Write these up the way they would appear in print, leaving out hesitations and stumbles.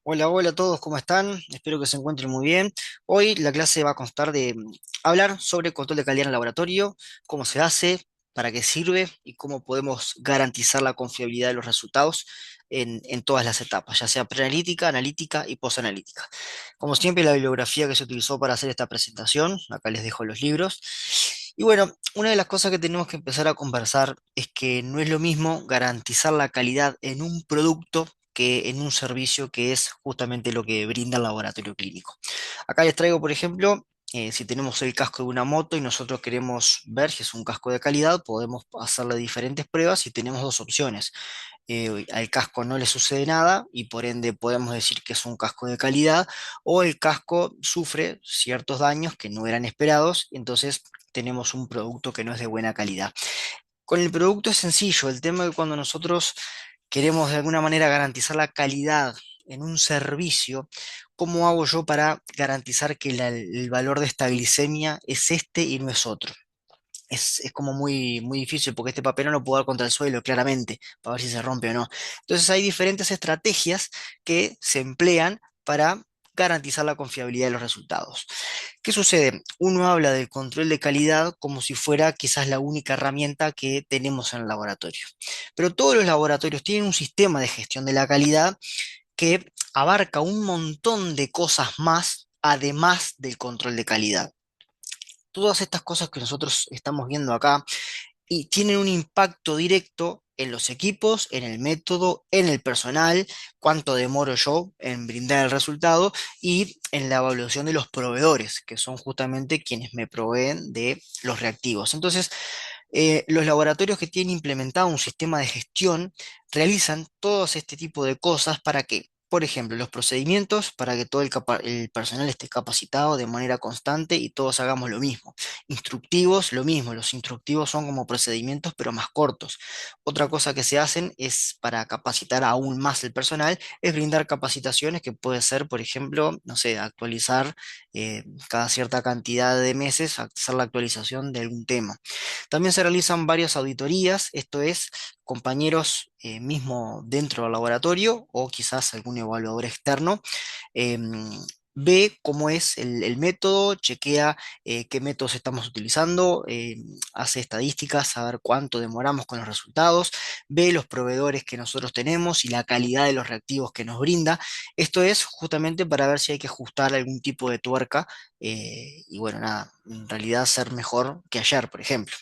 Hola, hola a todos, ¿cómo están? Espero que se encuentren muy bien. Hoy la clase va a constar de hablar sobre control de calidad en el laboratorio, cómo se hace, para qué sirve y cómo podemos garantizar la confiabilidad de los resultados en todas las etapas, ya sea preanalítica, analítica y posanalítica. Como siempre, la bibliografía que se utilizó para hacer esta presentación, acá les dejo los libros. Y bueno, una de las cosas que tenemos que empezar a conversar es que no es lo mismo garantizar la calidad en un producto que en un servicio que es justamente lo que brinda el laboratorio clínico. Acá les traigo, por ejemplo, si tenemos el casco de una moto y nosotros queremos ver si es un casco de calidad, podemos hacerle diferentes pruebas y tenemos dos opciones. Al casco no le sucede nada y por ende podemos decir que es un casco de calidad, o el casco sufre ciertos daños que no eran esperados, entonces tenemos un producto que no es de buena calidad. Con el producto es sencillo, el tema es que cuando nosotros queremos de alguna manera garantizar la calidad en un servicio, ¿cómo hago yo para garantizar que el valor de esta glicemia es este y no es otro? Es como muy difícil porque este papel no lo puedo dar contra el suelo, claramente, para ver si se rompe o no. Entonces hay diferentes estrategias que se emplean para garantizar la confiabilidad de los resultados. ¿Qué sucede? Uno habla del control de calidad como si fuera quizás la única herramienta que tenemos en el laboratorio. Pero todos los laboratorios tienen un sistema de gestión de la calidad que abarca un montón de cosas más, además del control de calidad. Todas estas cosas que nosotros estamos viendo acá y tienen un impacto directo en los equipos, en el método, en el personal, cuánto demoro yo en brindar el resultado y en la evaluación de los proveedores, que son justamente quienes me proveen de los reactivos. Entonces, los laboratorios que tienen implementado un sistema de gestión realizan todo este tipo de cosas para que, por ejemplo, los procedimientos, para que todo el personal esté capacitado de manera constante y todos hagamos lo mismo. Instructivos, lo mismo, los instructivos son como procedimientos pero más cortos. Otra cosa que se hacen es para capacitar aún más el personal, es brindar capacitaciones que puede ser, por ejemplo, no sé, actualizar cada cierta cantidad de meses, hacer la actualización de algún tema. También se realizan varias auditorías, esto es, compañeros mismo dentro del laboratorio o quizás algún evaluador externo. em, Ve cómo es el método, chequea qué métodos estamos utilizando, hace estadísticas, a ver cuánto demoramos con los resultados, ve los proveedores que nosotros tenemos y la calidad de los reactivos que nos brinda. Esto es justamente para ver si hay que ajustar algún tipo de tuerca y bueno, nada, en realidad ser mejor que ayer, por ejemplo.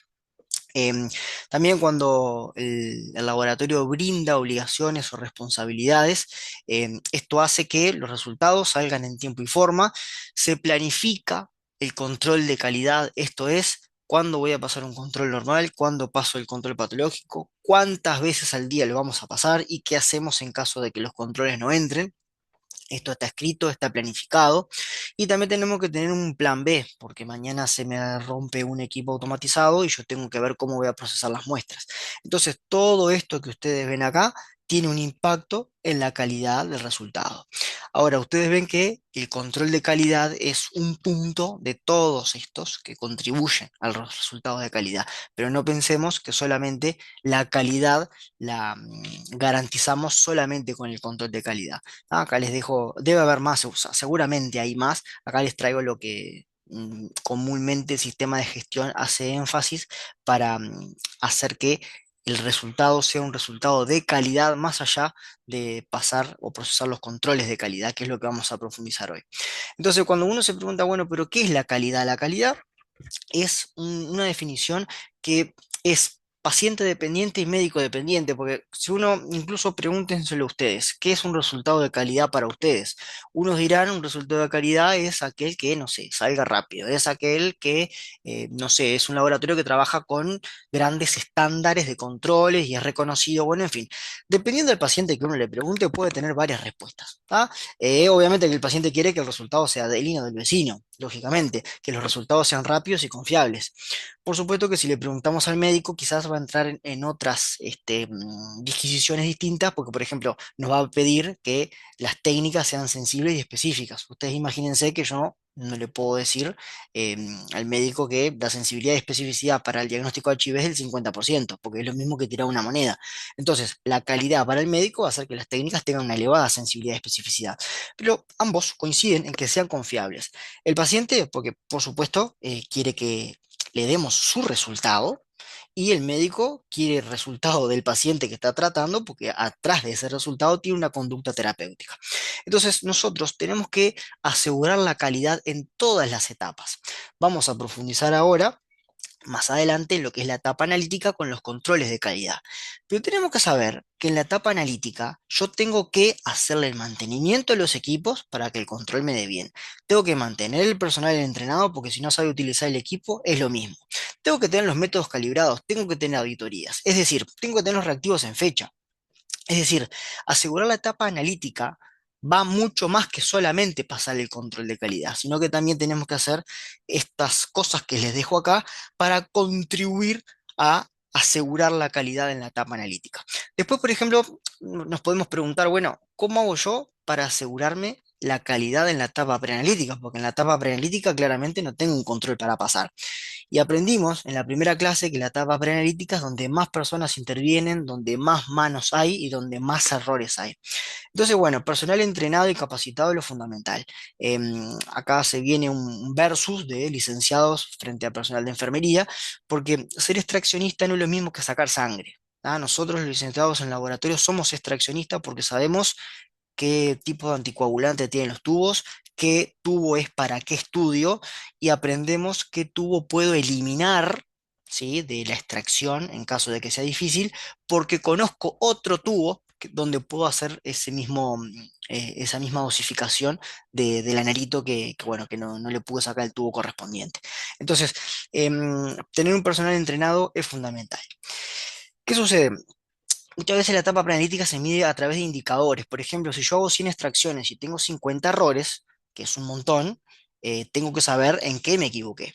Em, También cuando el laboratorio brinda obligaciones o responsabilidades, esto hace que los resultados salgan en tiempo y forma, se planifica el control de calidad, esto es, cuándo voy a pasar un control normal, cuándo paso el control patológico, cuántas veces al día lo vamos a pasar y qué hacemos en caso de que los controles no entren. Esto está escrito, está planificado y también tenemos que tener un plan B, porque mañana se me rompe un equipo automatizado y yo tengo que ver cómo voy a procesar las muestras. Entonces, todo esto que ustedes ven acá tiene un impacto en la calidad del resultado. Ahora, ustedes ven que el control de calidad es un punto de todos estos que contribuyen a los resultados de calidad, pero no pensemos que solamente la calidad la garantizamos solamente con el control de calidad. Acá les dejo, debe haber más, seguramente hay más. Acá les traigo lo que comúnmente el sistema de gestión hace énfasis para hacer que el resultado sea un resultado de calidad más allá de pasar o procesar los controles de calidad, que es lo que vamos a profundizar hoy. Entonces, cuando uno se pregunta, bueno, pero ¿qué es la calidad? La calidad es una definición que es paciente dependiente y médico dependiente, porque si uno, incluso pregúntenselo ustedes, ¿qué es un resultado de calidad para ustedes? Unos dirán un resultado de calidad es aquel que, no sé, salga rápido, es aquel que, no sé, es un laboratorio que trabaja con grandes estándares de controles y es reconocido, bueno, en fin, dependiendo del paciente que uno le pregunte, puede tener varias respuestas. Obviamente que el paciente quiere que el resultado sea del o del vecino, lógicamente, que los resultados sean rápidos y confiables. Por supuesto que si le preguntamos al médico, quizás va a entrar en otras disquisiciones distintas, porque por ejemplo nos va a pedir que las técnicas sean sensibles y específicas. Ustedes imagínense que yo no le puedo decir al médico que la sensibilidad y especificidad para el diagnóstico de HIV es del 50%, porque es lo mismo que tirar una moneda. Entonces, la calidad para el médico va a hacer que las técnicas tengan una elevada sensibilidad y especificidad, pero ambos coinciden en que sean confiables. El paciente, porque por supuesto quiere que le demos su resultado, y el médico quiere el resultado del paciente que está tratando, porque atrás de ese resultado tiene una conducta terapéutica. Entonces, nosotros tenemos que asegurar la calidad en todas las etapas. Vamos a profundizar ahora más adelante en lo que es la etapa analítica con los controles de calidad. Pero tenemos que saber que en la etapa analítica yo tengo que hacerle el mantenimiento de los equipos para que el control me dé bien. Tengo que mantener el personal entrenado porque si no sabe utilizar el equipo es lo mismo. Tengo que tener los métodos calibrados, tengo que tener auditorías, es decir, tengo que tener los reactivos en fecha. Es decir, asegurar la etapa analítica va mucho más que solamente pasar el control de calidad, sino que también tenemos que hacer estas cosas que les dejo acá para contribuir a asegurar la calidad en la etapa analítica. Después, por ejemplo, nos podemos preguntar, bueno, ¿cómo hago yo para asegurarme la calidad en la etapa preanalítica? Porque en la etapa preanalítica claramente no tengo un control para pasar. Y aprendimos en la primera clase que la etapa preanalítica es donde más personas intervienen, donde más manos hay y donde más errores hay. Entonces, bueno, personal entrenado y capacitado es lo fundamental. Acá se viene un versus de licenciados frente a personal de enfermería, porque ser extraccionista no es lo mismo que sacar sangre. ¿Ah? Nosotros, los licenciados en laboratorio, somos extraccionistas porque sabemos qué tipo de anticoagulante tienen los tubos, qué tubo es para qué estudio y aprendemos qué tubo puedo eliminar, ¿sí? De la extracción en caso de que sea difícil, porque conozco otro tubo donde puedo hacer ese mismo, esa misma dosificación del anelito bueno, que no le pude sacar el tubo correspondiente. Entonces, tener un personal entrenado es fundamental. ¿Qué sucede? Muchas veces la etapa preanalítica se mide a través de indicadores. Por ejemplo, si yo hago 100 extracciones y tengo 50 errores, que es un montón, tengo que saber en qué me equivoqué.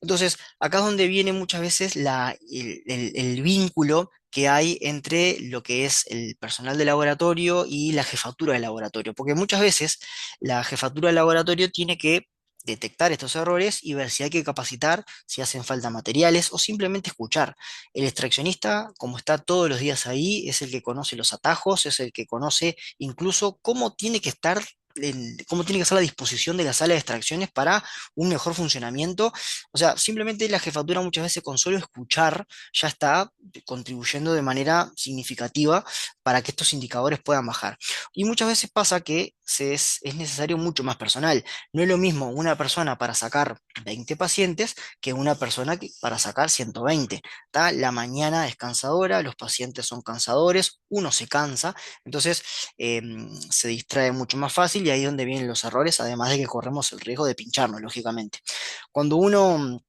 Entonces, acá es donde viene muchas veces el vínculo que hay entre lo que es el personal de laboratorio y la jefatura de laboratorio. Porque muchas veces la jefatura de laboratorio tiene que detectar estos errores y ver si hay que capacitar, si hacen falta materiales o simplemente escuchar. El extraccionista, como está todos los días ahí, es el que conoce los atajos, es el que conoce incluso cómo tiene que estar, cómo tiene que ser la disposición de la sala de extracciones para un mejor funcionamiento. O sea, simplemente la jefatura muchas veces con solo escuchar ya está contribuyendo de manera significativa para que estos indicadores puedan bajar. Y muchas veces pasa que es necesario mucho más personal. No es lo mismo una persona para sacar 20 pacientes que una persona para sacar 120. La mañana es cansadora, los pacientes son cansadores, uno se cansa, entonces se distrae mucho más fácil y ahí es donde vienen los errores, además de que corremos el riesgo de pincharnos, lógicamente. Cuando uno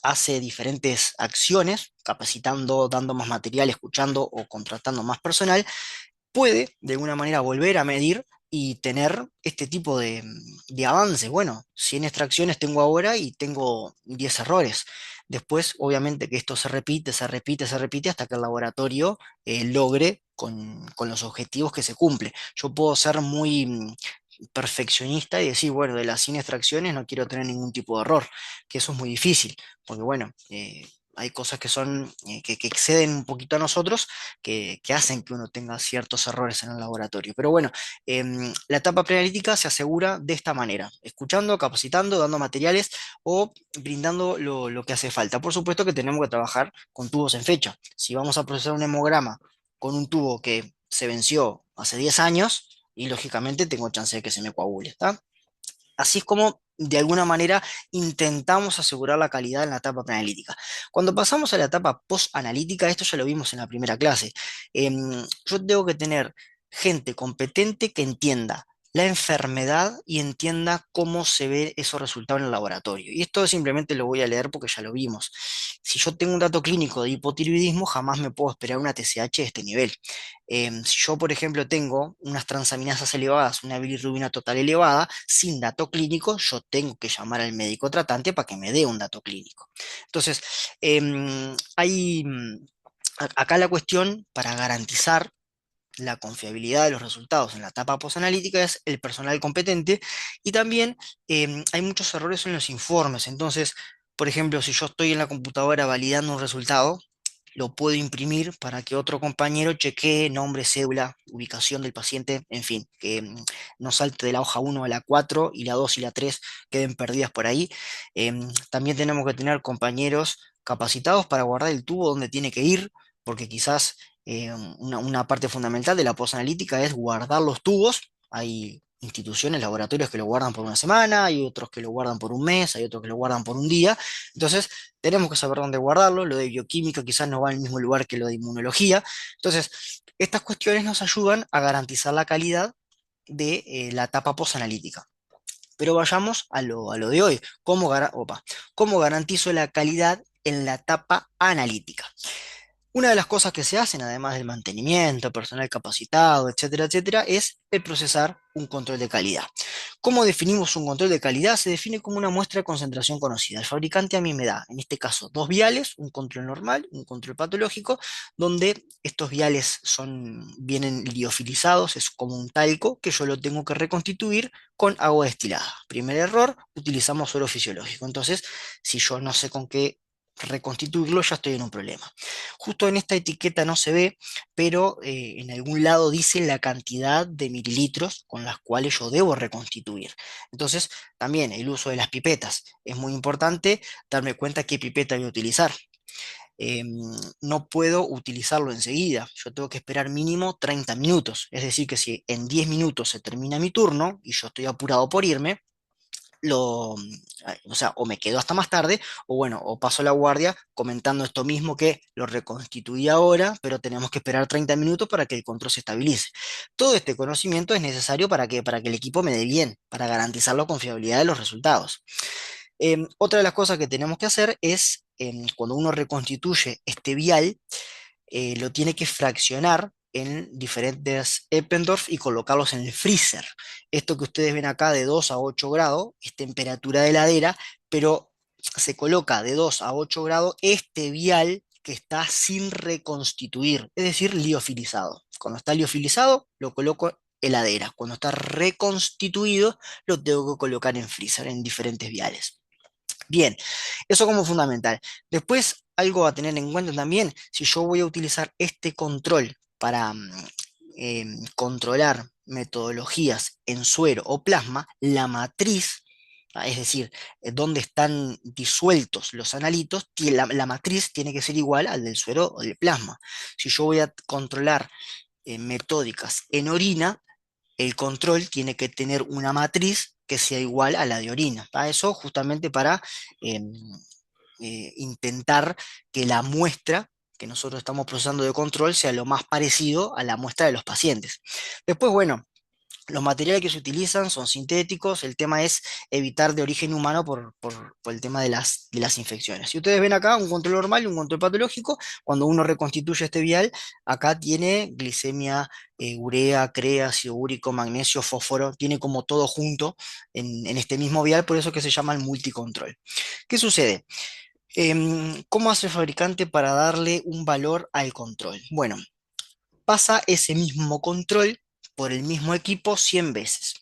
hace diferentes acciones, capacitando, dando más material, escuchando o contratando más personal, puede de alguna manera volver a medir y tener este tipo de avances. Bueno, 100 extracciones tengo ahora y tengo 10 errores. Después, obviamente que esto se repite, se repite, se repite hasta que el laboratorio logre con los objetivos que se cumple. Yo puedo ser muy perfeccionista y decir, bueno, de las 100 extracciones no quiero tener ningún tipo de error, que eso es muy difícil, porque bueno, hay cosas que son, que exceden un poquito a nosotros, que hacen que uno tenga ciertos errores en el laboratorio. Pero bueno, la etapa preanalítica se asegura de esta manera, escuchando, capacitando, dando materiales o brindando lo que hace falta. Por supuesto que tenemos que trabajar con tubos en fecha. Si vamos a procesar un hemograma con un tubo que se venció hace 10 años, y lógicamente tengo chance de que se me coagule, ¿está? Así es como de alguna manera intentamos asegurar la calidad en la etapa preanalítica. Cuando pasamos a la etapa post-analítica, esto ya lo vimos en la primera clase, yo tengo que tener gente competente que entienda la enfermedad y entienda cómo se ve esos resultados en el laboratorio. Y esto simplemente lo voy a leer porque ya lo vimos. Si yo tengo un dato clínico de hipotiroidismo, jamás me puedo esperar una TSH de este nivel. Si yo, por ejemplo, tengo unas transaminasas elevadas, una bilirrubina total elevada, sin dato clínico, yo tengo que llamar al médico tratante para que me dé un dato clínico. Entonces, acá la cuestión para garantizar la confiabilidad de los resultados en la etapa posanalítica es el personal competente y también hay muchos errores en los informes. Entonces, por ejemplo, si yo estoy en la computadora validando un resultado, lo puedo imprimir para que otro compañero chequee nombre, cédula, ubicación del paciente, en fin, que no salte de la hoja 1 a la 4 y la 2 y la 3 queden perdidas por ahí. También tenemos que tener compañeros capacitados para guardar el tubo donde tiene que ir, porque quizás una parte fundamental de la posanalítica es guardar los tubos. Hay instituciones, laboratorios que lo guardan por una semana, hay otros que lo guardan por un mes, hay otros que lo guardan por un día. Entonces, tenemos que saber dónde guardarlo. Lo de bioquímica quizás no va al mismo lugar que lo de inmunología. Entonces, estas cuestiones nos ayudan a garantizar la calidad de la etapa posanalítica. Pero vayamos a lo de hoy. ¿Cómo garantizo la calidad en la etapa analítica? Una de las cosas que se hacen, además del mantenimiento, personal capacitado, etcétera, etcétera, es el procesar un control de calidad. ¿Cómo definimos un control de calidad? Se define como una muestra de concentración conocida. El fabricante a mí me da, en este caso, dos viales, un control normal, un control patológico, donde estos viales vienen liofilizados, es como un talco que yo lo tengo que reconstituir con agua destilada. Primer error, utilizamos suero fisiológico. Entonces, si yo no sé con qué reconstituirlo, ya estoy en un problema. Justo en esta etiqueta no se ve, pero en algún lado dice la cantidad de mililitros con las cuales yo debo reconstituir. Entonces, también el uso de las pipetas. Es muy importante darme cuenta qué pipeta voy a utilizar. Em, no puedo utilizarlo enseguida. Yo tengo que esperar mínimo 30 minutos. Es decir, que si en 10 minutos se termina mi turno y yo estoy apurado por irme, o sea, o me quedo hasta más tarde, o bueno, o paso la guardia comentando esto mismo que lo reconstituí ahora, pero tenemos que esperar 30 minutos para que el control se estabilice. Todo este conocimiento es necesario para que el equipo me dé bien, para garantizar la confiabilidad de los resultados. Otra de las cosas que tenemos que hacer es, cuando uno reconstituye este vial, lo tiene que fraccionar en diferentes Eppendorf y colocarlos en el freezer. Esto que ustedes ven acá de 2 a 8 grados es temperatura de heladera, pero se coloca de 2 a 8 grados este vial que está sin reconstituir, es decir, liofilizado. Cuando está liofilizado, lo coloco heladera. Cuando está reconstituido, lo tengo que colocar en freezer, en diferentes viales. Bien, eso como fundamental. Después, algo a tener en cuenta también, si yo voy a utilizar este control para controlar metodologías en suero o plasma, la matriz, es decir, donde están disueltos los analitos, la matriz tiene que ser igual al del suero o del plasma. Si yo voy a controlar metódicas en orina, el control tiene que tener una matriz que sea igual a la de orina. Para eso, justamente para em, intentar que la muestra que nosotros estamos procesando de control sea lo más parecido a la muestra de los pacientes. Después, bueno, los materiales que se utilizan son sintéticos, el tema es evitar de origen humano por el tema de las infecciones. Si ustedes ven acá un control normal y un control patológico, cuando uno reconstituye este vial, acá tiene glicemia, urea, crea, ácido úrico, magnesio, fósforo, tiene como todo junto en este mismo vial, por eso que se llama el multicontrol. ¿Qué sucede? ¿Cómo hace el fabricante para darle un valor al control? Bueno, pasa ese mismo control por el mismo equipo 100 veces.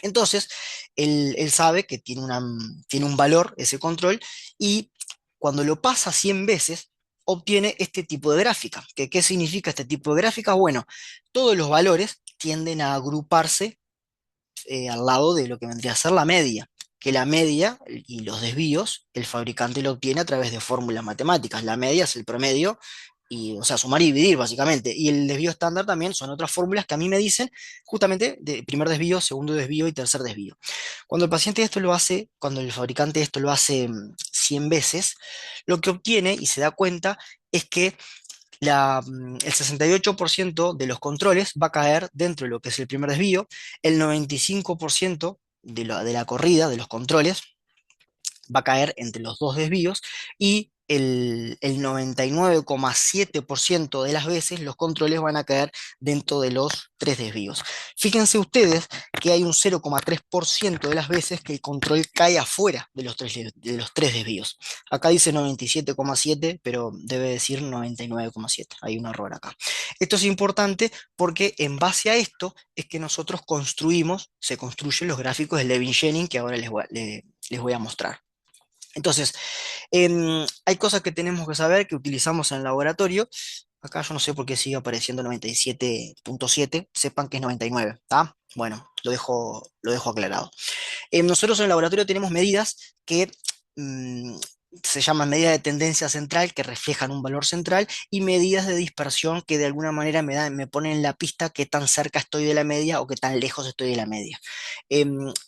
Entonces, él sabe que tiene un valor ese control y cuando lo pasa 100 veces, obtiene este tipo de gráfica. ¿Qué significa este tipo de gráfica? Bueno, todos los valores tienden a agruparse al lado de lo que vendría a ser la media, que la media y los desvíos el fabricante lo obtiene a través de fórmulas matemáticas. La media es el promedio, y, o sea, sumar y dividir básicamente. Y el desvío estándar también son otras fórmulas que a mí me dicen justamente de primer desvío, segundo desvío y tercer desvío. Cuando el paciente esto lo hace, cuando el fabricante esto lo hace 100 veces, lo que obtiene y se da cuenta es que el 68% de los controles va a caer dentro de lo que es el primer desvío, el 95% de la corrida, de los controles, va a caer entre los dos desvíos y el 99,7% de las veces los controles van a caer dentro de los tres desvíos. Fíjense ustedes que hay un 0,3% de las veces que el control cae afuera de los tres desvíos. Acá dice 97,7, pero debe decir 99,7. Hay un error acá. Esto es importante porque en base a esto es que nosotros se construyen los gráficos de Levin-Jennings que ahora les voy a mostrar. Entonces, hay cosas que tenemos que saber que utilizamos en el laboratorio. Acá yo no sé por qué sigue apareciendo 97,7. Sepan que es 99, ¿está? Bueno, lo dejo aclarado. Nosotros en el laboratorio tenemos medidas que mm, se llaman medidas de tendencia central, que reflejan un valor central, y medidas de dispersión que de alguna manera me ponen en la pista qué tan cerca estoy de la media o qué tan lejos estoy de la media.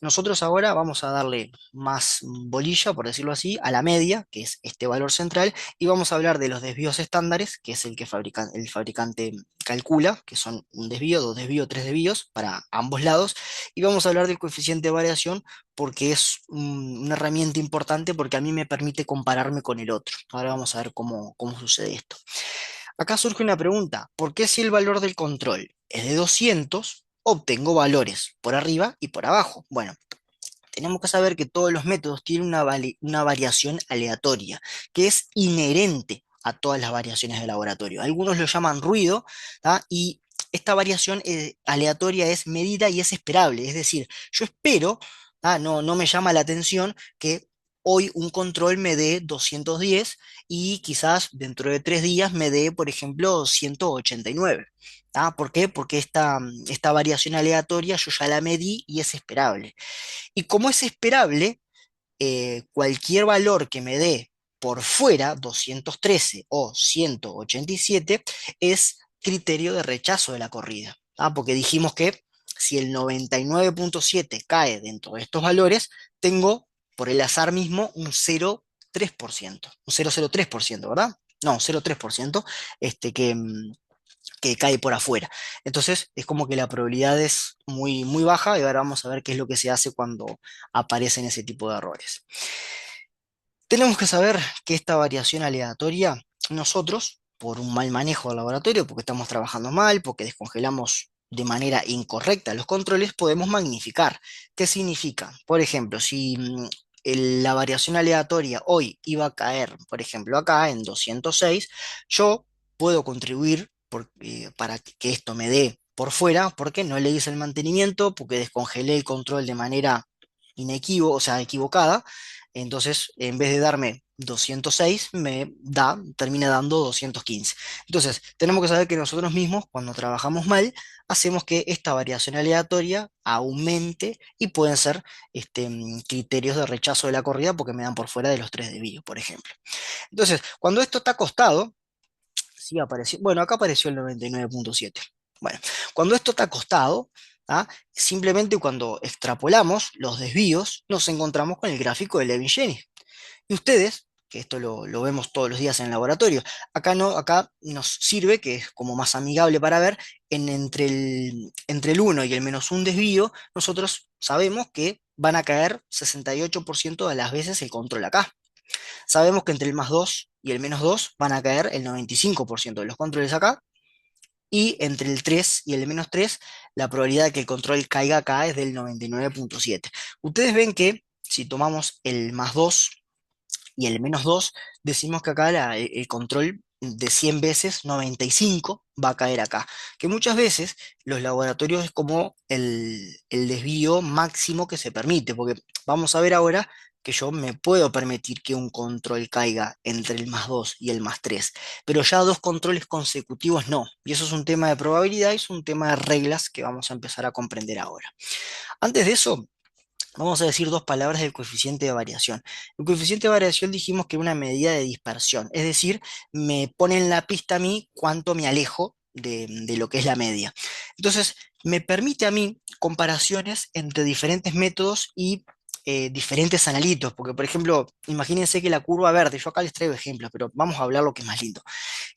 Nosotros ahora vamos a darle más bolilla, por decirlo así, a la media, que es este valor central, y vamos a hablar de los desvíos estándares, que es el que el fabricante calcula, que son un desvío, dos desvíos, tres desvíos para ambos lados, y vamos a hablar del coeficiente de variación porque es una herramienta importante porque a mí me permite compararme con el otro. Ahora vamos a ver cómo sucede esto. Acá surge una pregunta, ¿por qué si el valor del control es de 200, obtengo valores por arriba y por abajo? Bueno, tenemos que saber que todos los métodos tienen una variación aleatoria, que es inherente a todas las variaciones de laboratorio. Algunos lo llaman ruido, ¿tá? Y esta variación aleatoria es medida y es esperable. Es decir, yo espero, ¿tá? No me llama la atención que hoy un control me dé 210 y quizás dentro de 3 días me dé, por ejemplo, 189. ¿Tá? ¿Por qué? Porque esta variación aleatoria yo ya la medí y es esperable. Y como es esperable, cualquier valor que me dé por fuera, 213 o 187, es criterio de rechazo de la corrida. ¿Ah? Porque dijimos que si el 99,7 cae dentro de estos valores, tengo por el azar mismo un 0,3%, un 0,03%, ¿verdad? No, 0,3%, que cae por afuera. Entonces es como que la probabilidad es muy, muy baja y ahora vamos a ver qué es lo que se hace cuando aparecen ese tipo de errores. Tenemos que saber que esta variación aleatoria, nosotros, por un mal manejo del laboratorio, porque estamos trabajando mal, porque descongelamos de manera incorrecta los controles, podemos magnificar. ¿Qué significa? Por ejemplo, si la variación aleatoria hoy iba a caer, por ejemplo, acá en 206, yo puedo contribuir para que esto me dé por fuera, porque no le hice el mantenimiento, porque descongelé el control de manera inequívoca, o sea, equivocada. Entonces, en vez de darme 206, termina dando 215. Entonces, tenemos que saber que nosotros mismos, cuando trabajamos mal, hacemos que esta variación aleatoria aumente y pueden ser criterios de rechazo de la corrida porque me dan por fuera de los tres desvíos, por ejemplo. Entonces, cuando esto está acostado, sí apareció, bueno, acá apareció el 99,7. Bueno, cuando esto está acostado, ¿ah? Simplemente cuando extrapolamos los desvíos, nos encontramos con el gráfico de Levin-Jennings. Y ustedes, que esto lo vemos todos los días en el laboratorio, acá no, acá nos sirve, que es como más amigable para ver, entre el 1 y el -1 desvío, nosotros sabemos que van a caer 68% de las veces el control acá. Sabemos que entre el +2 y el -2 van a caer el 95% de los controles acá, y entre el 3 y el -3, la probabilidad de que el control caiga acá es del 99,7. Ustedes ven que si tomamos el +2 y el -2, decimos que acá el control de 100 veces, 95 va a caer acá. Que muchas veces los laboratorios es como el desvío máximo que se permite, porque vamos a ver ahora que yo me puedo permitir que un control caiga entre el +2 y el +3, pero ya dos controles consecutivos no. Y eso es un tema de probabilidad y es un tema de reglas que vamos a empezar a comprender ahora. Antes de eso, vamos a decir dos palabras del coeficiente de variación. El coeficiente de variación dijimos que es una medida de dispersión, es decir, me pone en la pista a mí cuánto me alejo de lo que es la media. Entonces, me permite a mí comparaciones entre diferentes métodos y diferentes analitos, porque por ejemplo, imagínense que la curva verde, yo acá les traigo ejemplos, pero vamos a hablar lo que es más lindo.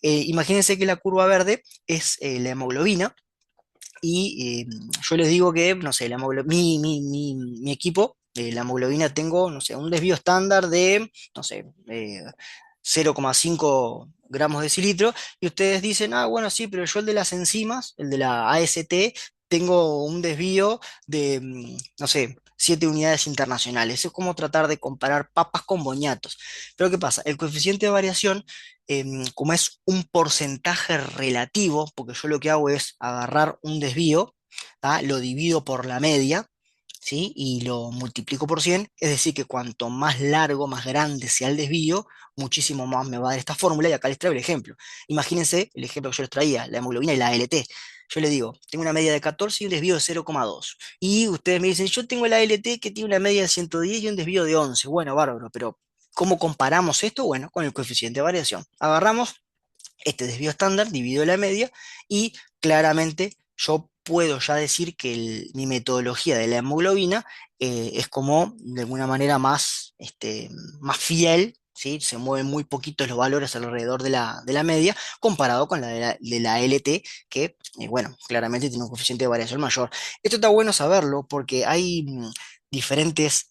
Imagínense que la curva verde es la hemoglobina, y yo les digo que, no sé, mi equipo, la hemoglobina tengo, no sé, un desvío estándar de, no sé, 0,5 gramos de cilitro, y ustedes dicen, ah, bueno, sí, pero yo el de las enzimas, el de la AST, tengo un desvío de, no sé, 7 unidades internacionales. Es como tratar de comparar papas con boñatos. Pero ¿qué pasa? El coeficiente de variación, como es un porcentaje relativo, porque yo lo que hago es agarrar un desvío, ¿tá? Lo divido por la media, ¿sí? Y lo multiplico por 100, es decir, que cuanto más largo, más grande sea el desvío, muchísimo más me va a dar esta fórmula, y acá les traigo el ejemplo. Imagínense el ejemplo que yo les traía, la hemoglobina y la ALT. Yo les digo, tengo una media de 14 y un desvío de 0,2. Y ustedes me dicen, yo tengo la ALT que tiene una media de 110 y un desvío de 11. Bueno, bárbaro, pero ¿cómo comparamos esto? Bueno, con el coeficiente de variación. Agarramos este desvío estándar, divido la media, y claramente yo puedo ya decir que mi metodología de la hemoglobina es como de alguna manera más, más fiel. ¿Sí? Se mueven muy poquitos los valores alrededor de la media comparado con la de la LT, que, bueno, claramente tiene un coeficiente de variación mayor. Esto está bueno saberlo porque hay diferentes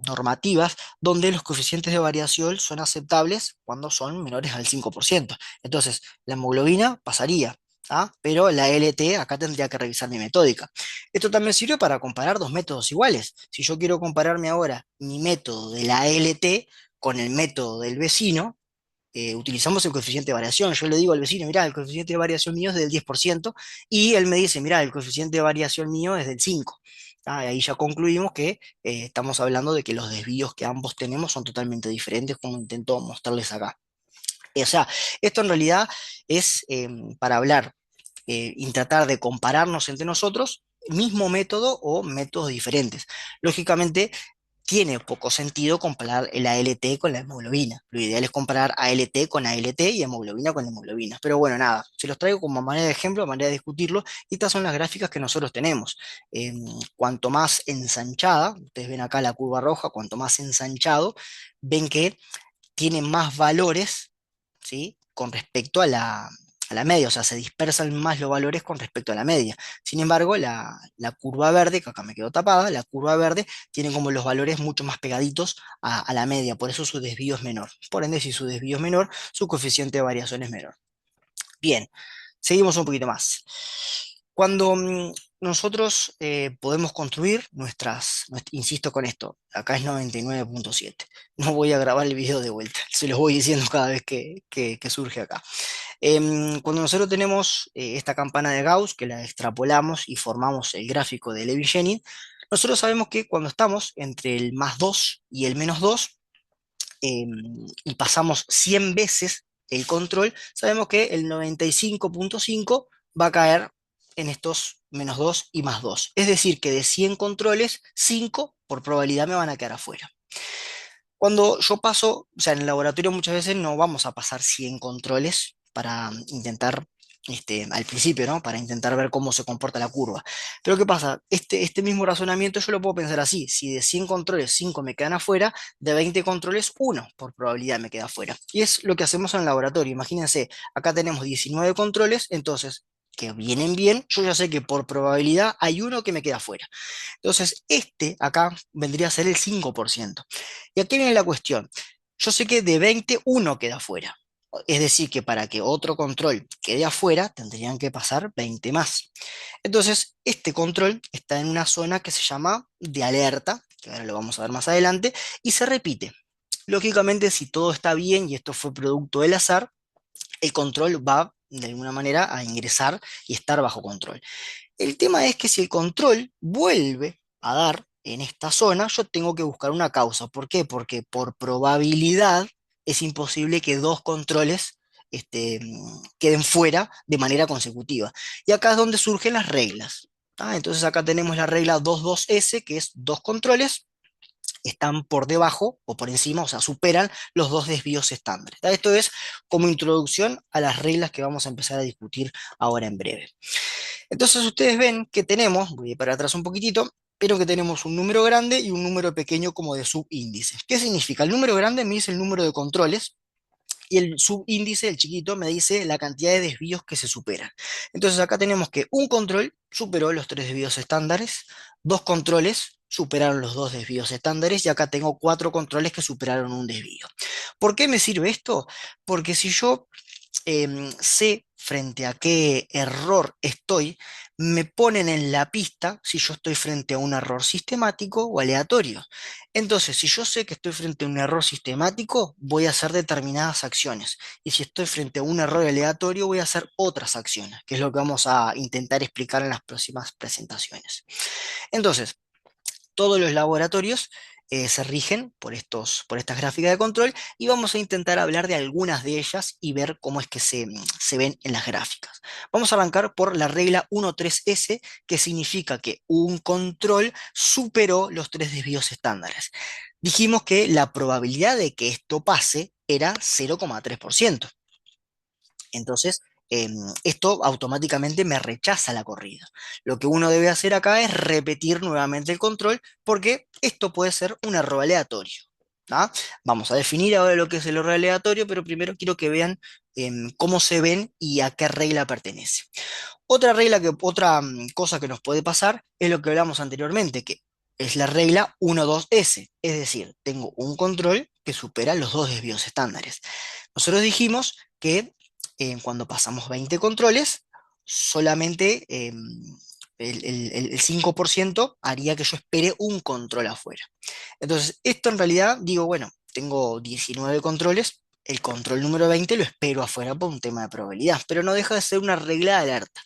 normativas donde los coeficientes de variación son aceptables cuando son menores al 5%. Entonces, la hemoglobina pasaría, ¿ah? Pero la LT acá tendría que revisar mi metódica. Esto también sirve para comparar dos métodos iguales. Si yo quiero compararme ahora mi método de la LT con el método del vecino, utilizamos el coeficiente de variación. Yo le digo al vecino, mirá, el coeficiente de variación mío es del 10%, y él me dice, mirá, el coeficiente de variación mío es del 5%. Ah, y ahí ya concluimos que estamos hablando de que los desvíos que ambos tenemos son totalmente diferentes, como intento mostrarles acá. O sea, esto en realidad es para hablar y tratar de compararnos entre nosotros, mismo método o métodos diferentes. Lógicamente, tiene poco sentido comparar el ALT con la hemoglobina. Lo ideal es comparar ALT con ALT y hemoglobina con hemoglobina. Pero bueno, nada, se los traigo como manera de ejemplo, manera de discutirlo, y estas son las gráficas que nosotros tenemos. Cuanto más ensanchada, ustedes ven acá la curva roja, cuanto más ensanchado, ven que tiene más valores, ¿sí? Con respecto a la media, o sea, se dispersan más los valores con respecto a la media. Sin embargo, la curva verde, que acá me quedó tapada, la curva verde tiene como los valores mucho más pegaditos a la media, por eso su desvío es menor. Por ende, si su desvío es menor, su coeficiente de variación es menor. Bien, seguimos un poquito más. Cuando nosotros podemos construir insisto con esto, acá es 99,7. No voy a grabar el video de vuelta, se los voy diciendo cada vez que surge acá. Cuando nosotros tenemos esta campana de Gauss, que la extrapolamos y formamos el gráfico de Levi-Jennings, nosotros sabemos que cuando estamos entre el más 2 y el menos 2, eh, y pasamos 100 veces el control, sabemos que el 95,5 va a caer en estos menos 2 y más 2. Es decir, que de 100 controles, 5 por probabilidad me van a quedar afuera. Cuando yo paso, o sea, en el laboratorio muchas veces no vamos a pasar 100 controles para intentar, al principio, ¿no? Para intentar ver cómo se comporta la curva. Pero ¿qué pasa? Este mismo razonamiento yo lo puedo pensar así. Si de 100 controles 5 me quedan afuera, de 20 controles 1 por probabilidad me queda afuera. Y es lo que hacemos en el laboratorio. Imagínense, acá tenemos 19 controles, entonces, que vienen bien, yo ya sé que por probabilidad hay uno que me queda afuera. Entonces, este acá vendría a ser el 5%. Y aquí viene la cuestión. Yo sé que de 20 uno queda afuera. Es decir, que para que otro control quede afuera, tendrían que pasar 20 más. Entonces, este control está en una zona que se llama de alerta, que ahora lo vamos a ver más adelante, y se repite. Lógicamente, si todo está bien y esto fue producto del azar, el control va de alguna manera a ingresar y estar bajo control. El tema es que si el control vuelve a dar en esta zona, yo tengo que buscar una causa. ¿Por qué? Porque por probabilidad es imposible que dos controles queden fuera de manera consecutiva. Y acá es donde surgen las reglas. ¿Ah? Entonces acá tenemos la regla 22S, que es dos controles están por debajo o por encima, o sea, superan los dos desvíos estándares. Esto es como introducción a las reglas que vamos a empezar a discutir ahora en breve. Entonces ustedes ven que tenemos, voy a ir para atrás un poquitito, pero que tenemos un número grande y un número pequeño como de subíndice. ¿Qué significa? El número grande me dice el número de controles, y el subíndice, el chiquito, me dice la cantidad de desvíos que se superan. Entonces acá tenemos que un control superó los tres desvíos estándares, dos controles superaron los dos desvíos estándares y acá tengo cuatro controles que superaron un desvío. ¿Por qué me sirve esto? Porque si yo sé frente a qué error estoy, me ponen en la pista si yo estoy frente a un error sistemático o aleatorio. Entonces, si yo sé que estoy frente a un error sistemático, voy a hacer determinadas acciones. Y si estoy frente a un error aleatorio, voy a hacer otras acciones, que es lo que vamos a intentar explicar en las próximas presentaciones. Entonces, todos los laboratorios se rigen por estas gráficas de control y vamos a intentar hablar de algunas de ellas y ver cómo es que se ven en las gráficas. Vamos a arrancar por la regla 13S, que significa que un control superó los tres desvíos estándares. Dijimos que la probabilidad de que esto pase era 0,3%. Entonces, esto automáticamente me rechaza la corrida. Lo que uno debe hacer acá es repetir nuevamente el control porque esto puede ser un error aleatorio. ¿Ah? Vamos a definir ahora lo que es el error aleatorio, pero primero quiero que vean cómo se ven y a qué regla pertenece. Otra cosa que nos puede pasar es lo que hablamos anteriormente, que es la regla 1-2S, es decir, tengo un control que supera los dos desvíos estándares. Nosotros dijimos que cuando pasamos 20 controles, solamente el 5% haría que yo espere un control afuera. Entonces, esto en realidad, digo, bueno, tengo 19 controles, el control número 20 lo espero afuera por un tema de probabilidad, pero no deja de ser una regla de alerta.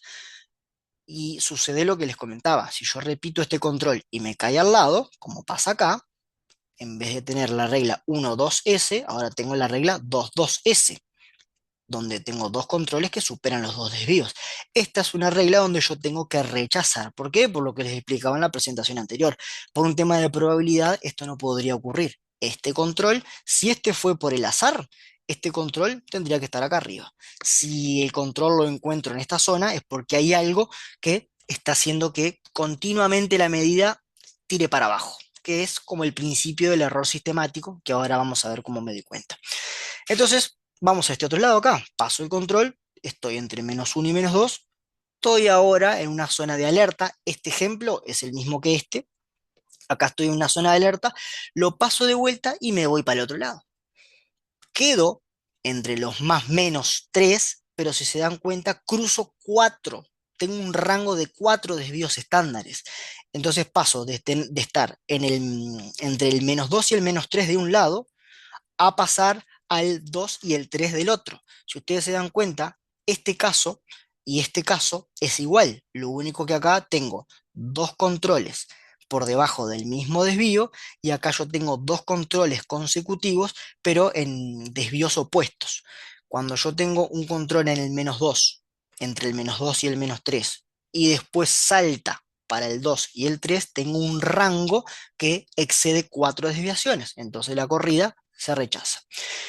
Y sucede lo que les comentaba, si yo repito este control y me cae al lado, como pasa acá, en vez de tener la regla 1-2S, ahora tengo la regla 2-2S, donde tengo dos controles que superan los dos desvíos. Esta es una regla donde yo tengo que rechazar. ¿Por qué? Por lo que les explicaba en la presentación anterior. Por un tema de probabilidad, esto no podría ocurrir. Este control, si este fue por el azar, este control tendría que estar acá arriba. Si el control lo encuentro en esta zona, es porque hay algo que está haciendo que continuamente la medida tire para abajo, que es como el principio del error sistemático, que ahora vamos a ver cómo me doy cuenta. Entonces, vamos a este otro lado acá. Paso el control, estoy entre -1 y -2. Estoy ahora en una zona de alerta. Este ejemplo es el mismo que este. Acá estoy en una zona de alerta. Lo paso de vuelta y me voy para el otro lado. Quedo entre los más -3, pero si se dan cuenta, cruzo 4. Tengo un rango de 4 desvíos estándares. Entonces paso de estar entre el -2 y el -3 de un lado a pasar al 2 y el 3 del otro. Si ustedes se dan cuenta, este caso y este caso es igual. Lo único que acá tengo dos controles por debajo del mismo desvío y acá yo tengo dos controles consecutivos, pero en desvíos opuestos. Cuando yo tengo un control en el -2, entre el -2 y el -3, y después salta para el 2 y el 3, tengo un rango que excede 4 desviaciones. Entonces la corrida se rechaza.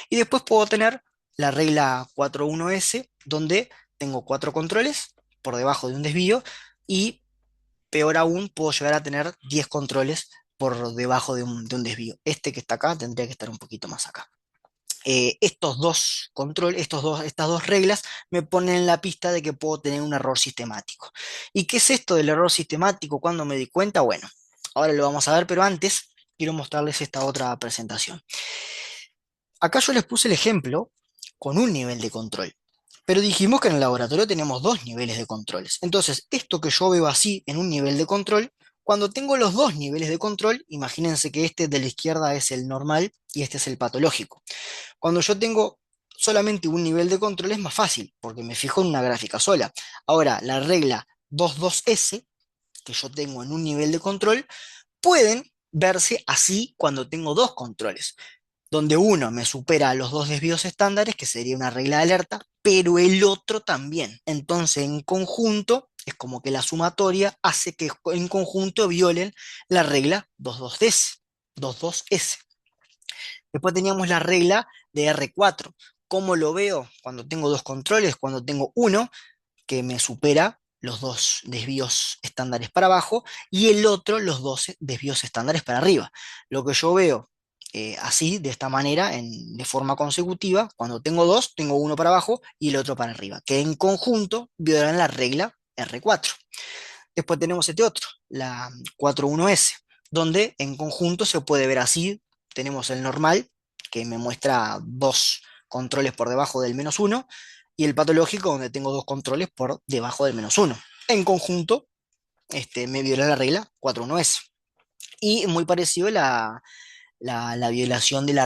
Y después puedo tener la regla 4.1S, donde tengo cuatro controles por debajo de un desvío y peor aún, puedo llegar a tener 10 controles por debajo de un desvío. Este que está acá tendría que estar un poquito más acá. Estos dos controles, estas dos reglas me ponen en la pista de que puedo tener un error sistemático. ¿Y qué es esto del error sistemático? ¿Cuándo me di cuenta? Bueno, ahora lo vamos a ver, pero antes quiero mostrarles esta otra presentación. Acá yo les puse el ejemplo con un nivel de control, pero dijimos que en el laboratorio tenemos dos niveles de controles. Entonces, esto que yo veo así en un nivel de control, cuando tengo los dos niveles de control, imagínense que este de la izquierda es el normal y este es el patológico. Cuando yo tengo solamente un nivel de control es más fácil, porque me fijo en una gráfica sola. Ahora, la regla 22S que yo tengo en un nivel de control pueden verse así cuando tengo dos controles, donde uno me supera a los dos desvíos estándares, que sería una regla de alerta, pero el otro también. Entonces, en conjunto, es como que la sumatoria hace que en conjunto violen la regla 22S. 22S. Después teníamos la regla de R4. ¿Cómo lo veo cuando tengo dos controles? Cuando tengo uno que me supera los dos desvíos estándares para abajo y el otro los dos desvíos estándares para arriba. Lo que yo veo así, de esta manera, de forma consecutiva, cuando tengo dos, tengo uno para abajo y el otro para arriba, que en conjunto violan la regla R4. Después tenemos este otro, la 41S. donde en conjunto se puede ver así. Tenemos el normal, que me muestra dos controles por debajo del -1, y el patológico, donde tengo dos controles por debajo del -1. En conjunto, me viola la regla 4.1s. Y muy parecido la violación de la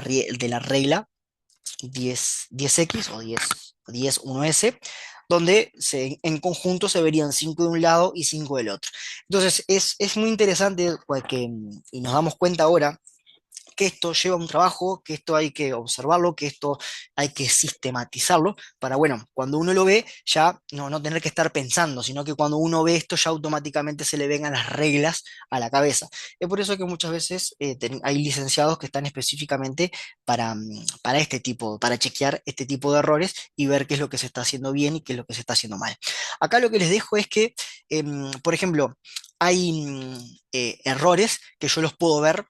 regla 10x o 10.1s, donde en conjunto se verían 5 de un lado y 5 del otro. Entonces es muy interesante pues, y nos damos cuenta ahora que esto lleva un trabajo, que esto hay que observarlo, que esto hay que sistematizarlo para, bueno, cuando uno lo ve, ya no tener que estar pensando, sino que cuando uno ve esto ya automáticamente se le vengan las reglas a la cabeza. Es por eso que muchas veces hay licenciados que están específicamente para este tipo, para chequear este tipo de errores y ver qué es lo que se está haciendo bien y qué es lo que se está haciendo mal. Acá lo que les dejo es que, por ejemplo, hay errores que yo los puedo ver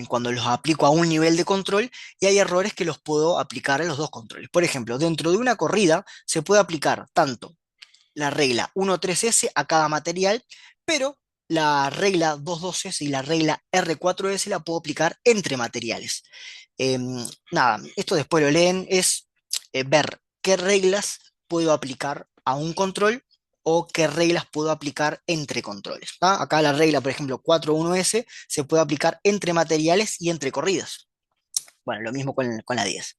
cuando los aplico a un nivel de control, y hay errores que los puedo aplicar a los dos controles. Por ejemplo, dentro de una corrida se puede aplicar tanto la regla 1.3s a cada material, pero la regla 2.2s y la regla R4s la puedo aplicar entre materiales. Nada, esto después lo leen, es ver qué reglas puedo aplicar a un control o qué reglas puedo aplicar entre controles. ¿Tá? Acá la regla, por ejemplo, 4.1s se puede aplicar entre materiales y entre corridas. Bueno, lo mismo con la 10.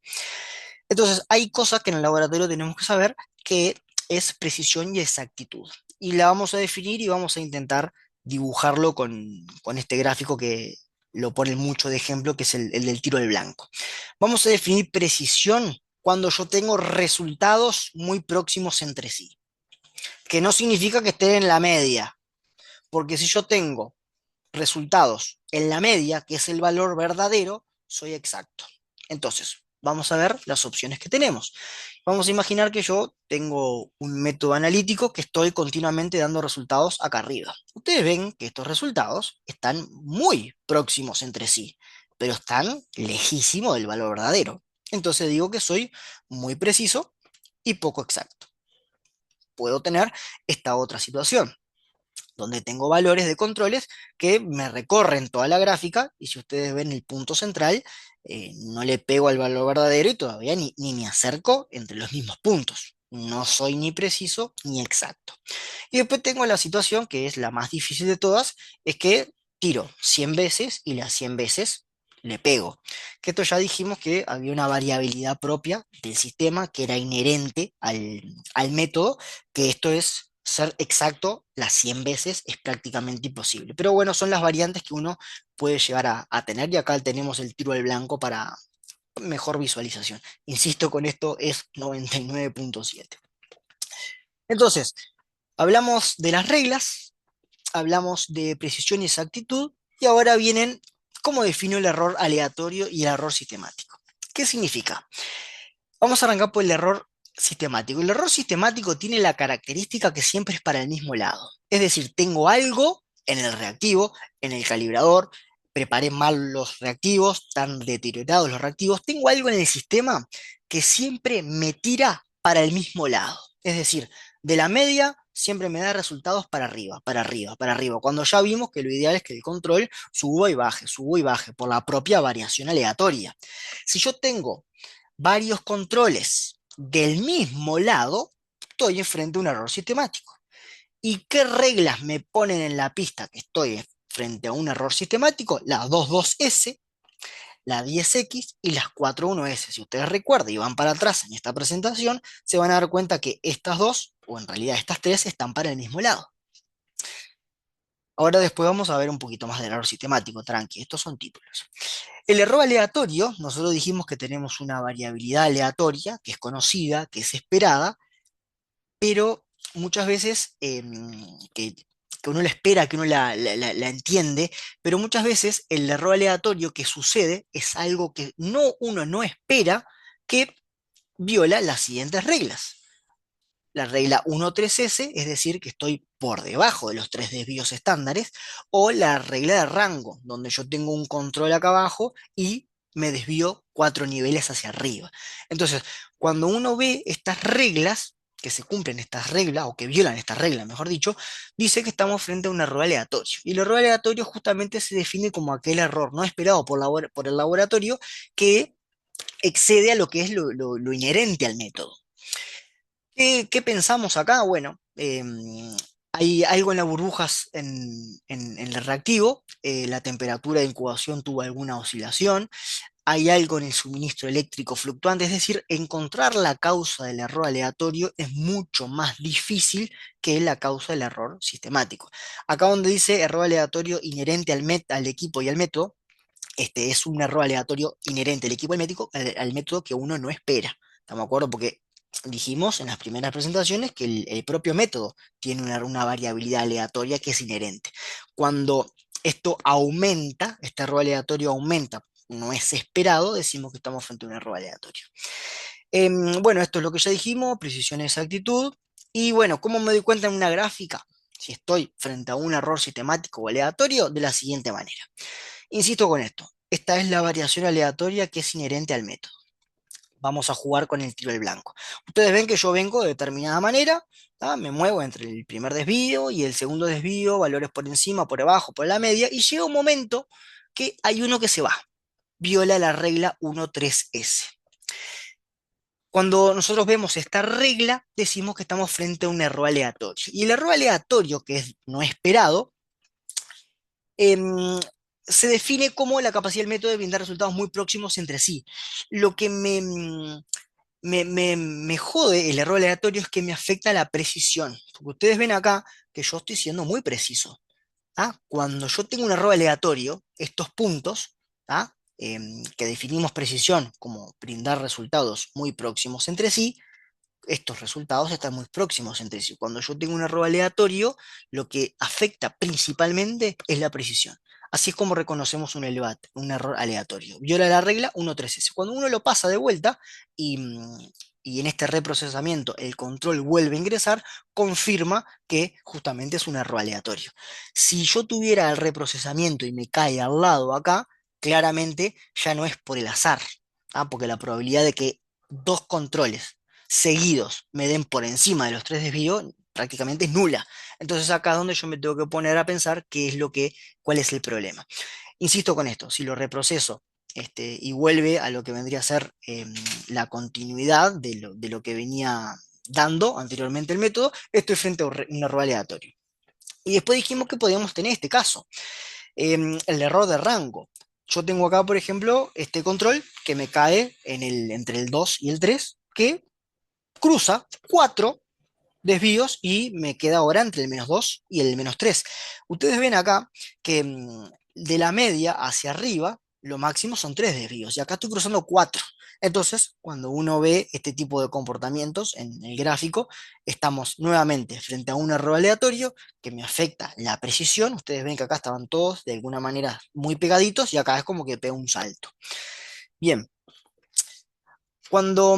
Entonces, hay cosas que en el laboratorio tenemos que saber que es precisión y exactitud. Y la vamos a definir y vamos a intentar dibujarlo con este gráfico que lo pone mucho de ejemplo, que es el del tiro al blanco. Vamos a definir precisión cuando yo tengo resultados muy próximos entre sí, que no significa que estén en la media, porque si yo tengo resultados en la media, que es el valor verdadero, soy exacto. Entonces, vamos a ver las opciones que tenemos. Vamos a imaginar que yo tengo un método analítico que estoy continuamente dando resultados acá arriba. Ustedes ven que estos resultados están muy próximos entre sí, pero están lejísimos del valor verdadero. Entonces digo que soy muy preciso y poco exacto. Puedo tener esta otra situación donde tengo valores de controles que me recorren toda la gráfica, y si ustedes ven el punto central, no le pego al valor verdadero y todavía ni me acerco entre los mismos puntos. No soy ni preciso ni exacto. Y después tengo la situación que es la más difícil de todas, es que tiro 100 veces y las 100 veces le pego. Que esto ya dijimos que había una variabilidad propia del sistema que era inherente al método, que esto es ser exacto las 100 veces es prácticamente imposible. Pero bueno, son las variantes que uno puede llegar a tener, y acá tenemos el tiro al blanco para mejor visualización. Insisto, con esto es 99.7. Entonces, hablamos de las reglas, hablamos de precisión y exactitud, y ahora vienen cómo defino el error aleatorio y el error sistemático. ¿Qué significa? Vamos a arrancar por el error sistemático. El error sistemático tiene la característica que siempre es para el mismo lado. Es decir, tengo algo en el reactivo, en el calibrador, preparé mal los reactivos, están deteriorados los reactivos, tengo algo en el sistema que siempre me tira para el mismo lado. Es decir, de la media siempre me da resultados para arriba, para arriba, para arriba. Cuando ya vimos que lo ideal es que el control subo y baje por la propia variación aleatoria. Si yo tengo varios controles del mismo lado, estoy enfrente a un error sistemático. ¿Y qué reglas me ponen en la pista que estoy frente a un error sistemático? La 22S, la 10X y las 41S. Si ustedes recuerdan y van para atrás en esta presentación, se van a dar cuenta que estas dos, o en realidad estas tres, están para el mismo lado. Ahora después vamos a ver un poquito más del error sistemático, tranqui, estos son títulos. El error aleatorio, nosotros dijimos que tenemos una variabilidad aleatoria que es conocida, que es esperada, pero muchas veces que uno la espera, que uno la entiende, pero muchas veces el error aleatorio que sucede es algo que uno no espera, que viola las siguientes reglas. La regla 1.3s, es decir, que estoy por debajo de los tres desvíos estándares, o la regla de rango, donde yo tengo un control acá abajo y me desvío 4 niveles hacia arriba. Entonces, cuando uno ve estas reglas, que se cumplen estas reglas, o que violan estas reglas, mejor dicho, dice que estamos frente a un error aleatorio. Y el error aleatorio justamente se define como aquel error no esperado por el laboratorio que excede a lo que es lo inherente al método. ¿Qué pensamos acá? Bueno, hay algo en las burbujas en el reactivo, la temperatura de incubación tuvo alguna oscilación, hay algo en el suministro eléctrico fluctuante, es decir, encontrar la causa del error aleatorio es mucho más difícil que la causa del error sistemático. Acá donde dice error aleatorio inherente al equipo y al método, este es un error aleatorio inherente al equipo y al método que uno no espera. ¿Estamos de acuerdo? Porque dijimos en las primeras presentaciones que el propio método tiene una variabilidad aleatoria que es inherente. Cuando esto aumenta, este error aleatorio aumenta, no es esperado, decimos que estamos frente a un error aleatorio. Bueno, esto es lo que ya dijimos, precisión y exactitud. Y bueno, ¿cómo me doy cuenta en una gráfica? Si estoy frente a un error sistemático o aleatorio, de la siguiente manera. Insisto con esto, esta es la variación aleatoria que es inherente al método. Vamos a jugar con el tiro al blanco. Ustedes ven que yo vengo de determinada manera, ¿tá? Me muevo entre el primer desvío y el segundo desvío, valores por encima, por abajo, por la media, y llega un momento que hay uno que se va, viola la regla 1.3s. Cuando nosotros vemos esta regla, decimos que estamos frente a un error aleatorio. Y el error aleatorio, que es no esperado, em, se define como la capacidad del método de brindar resultados muy próximos entre sí. Lo que me jode el error aleatorio es que me afecta la precisión. Porque ustedes ven acá que yo estoy siendo muy preciso. ¿Ah? Cuando yo tengo un error aleatorio, estos puntos, ¿ah? Que definimos precisión como brindar resultados muy próximos entre sí, estos resultados están muy próximos entre sí. Cuando yo tengo un error aleatorio, lo que afecta principalmente es la precisión. Así es como reconocemos un error aleatorio. Viola la regla 1.3s. Cuando uno lo pasa de vuelta y en este reprocesamiento el control vuelve a ingresar, confirma que justamente es un error aleatorio. Si yo tuviera el reprocesamiento y me cae al lado acá, claramente ya no es por el azar, ¿ah? Porque la probabilidad de que dos controles seguidos me den por encima de los tres desvíos, prácticamente es nula. Entonces acá es donde yo me tengo que poner a pensar cuál es el problema. Insisto con esto, si lo reproceso y vuelve a lo que vendría a ser la continuidad de lo que venía dando anteriormente el método, estoy frente a un error aleatorio. Y después dijimos que podíamos tener este caso, el error de rango. Yo tengo acá, por ejemplo, este control que me cae entre el 2 y el 3, que cruza 4 desvíos y me queda ahora entre el -2 y el -3. Ustedes ven acá que de la media hacia arriba, lo máximo son 3 desvíos y acá estoy cruzando 4. Entonces, cuando uno ve este tipo de comportamientos en el gráfico, estamos nuevamente frente a un error aleatorio que me afecta la precisión. Ustedes ven que acá estaban todos de alguna manera muy pegaditos y acá es como que pega un salto. Bien, cuando